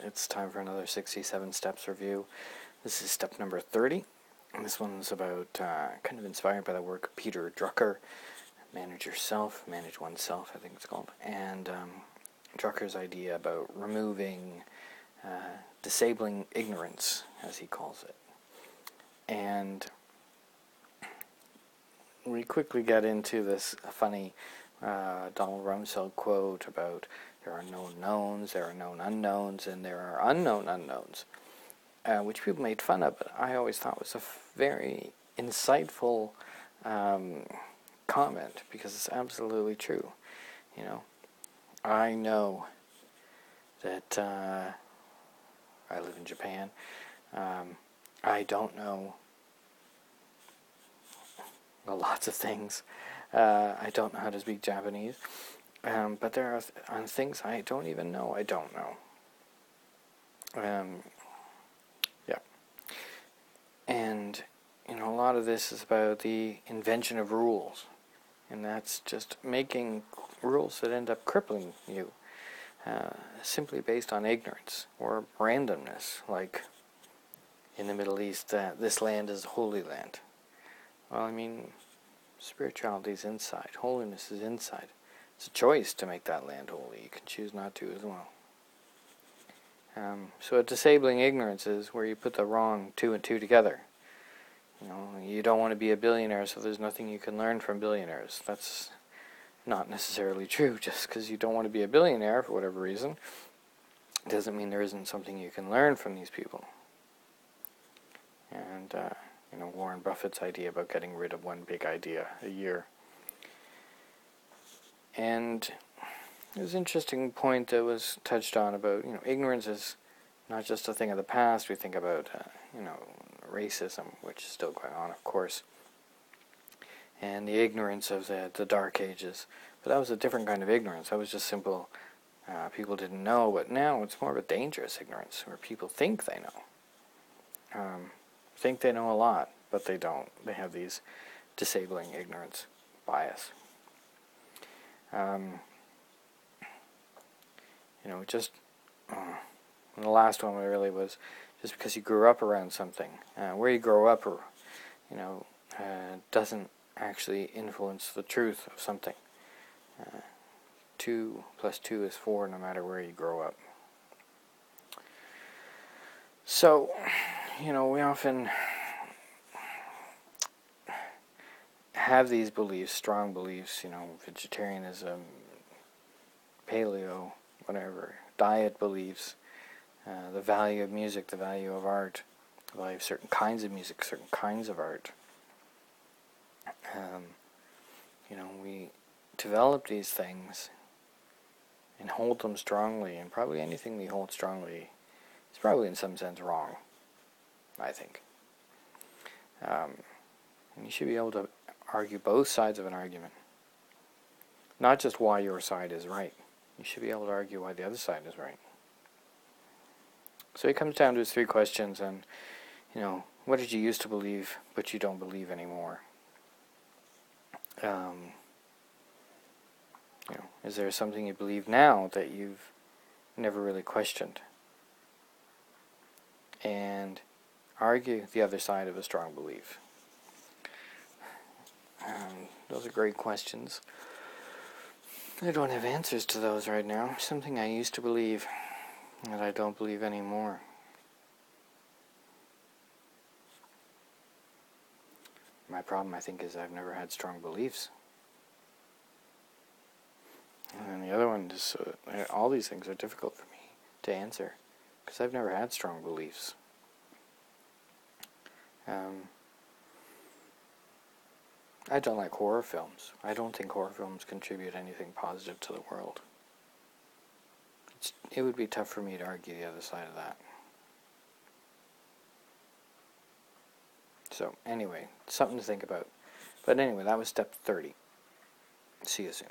it's time for another 67 Steps review. This is step number 30, and this one's about, kind of inspired by the work of Peter Drucker, Manage Yourself, Manage Oneself, I think it's called, and Drucker's idea about removing, disabling ignorance, as he calls it. And we quickly get into this funny Donald Rumsfeld quote about there are known knowns, there are known unknowns, and there are unknown unknowns, which people made fun of, but I always thought was a very insightful comment, because it's absolutely true. You know, I know that I live in Japan. I don't know lots of things. I don't know how to speak Japanese. But there are things I don't even know I don't know. Yeah. And, you know, a lot of this is about the invention of rules. And that's just making rules that end up crippling you, simply based on ignorance or randomness. Like, in the Middle East, this land is a holy land. Well, I mean, spirituality is inside. Holiness is inside. It's a choice to make that land holy. You can choose not to as well. So a disabling ignorance is where you put the wrong two and two together. You know, you don't want to be a billionaire, so there's nothing you can learn from billionaires. That's not necessarily true. Just because you don't want to be a billionaire for whatever reason doesn't mean there isn't something you can learn from these people. And, you know, Warren Buffett's idea about getting rid of one big idea a year. And there's an interesting point that was touched on about, you know, ignorance is not just a thing of the past. We think about, you know, racism, which is still going on, of course, and the ignorance of the Dark Ages. But that was a different kind of ignorance. That was just simple, people didn't know. But now it's more of a dangerous ignorance, where people think they know. Think they know a lot, but they don't. They have these disabling ignorance bias. You know, just and the last one really was just because you grew up around something. Where you grow up, or you know, doesn't actually influence the truth of something. 2 + 2 is 4, no matter where you grow up. So, you know, we often have these beliefs, strong beliefs, you know, vegetarianism, paleo, whatever, diet beliefs, the value of music, the value of art, the value of certain kinds of music, certain kinds of art. You know, we develop these things and hold them strongly, and probably anything we hold strongly is probably in some sense wrong, I think. And you should be able to argue both sides of an argument. Not just why your side is right. You should be able to argue why the other side is right. So it comes down to 3 questions, and, you know, what did you used to believe but you don't believe anymore? You know, is there something you believe now that you've never really questioned? And argue the other side of a strong belief. Those are great questions. I don't have answers to those right now. Something I used to believe that I don't believe anymore. My problem, I think, is I've never had strong beliefs. And the other one is, all these things are difficult for me to answer, because I've never had strong beliefs. I don't like horror films. I don't think horror films contribute anything positive to the world. It would be tough for me to argue the other side of that. So, anyway, something to think about. But anyway, that was step 30. See you soon.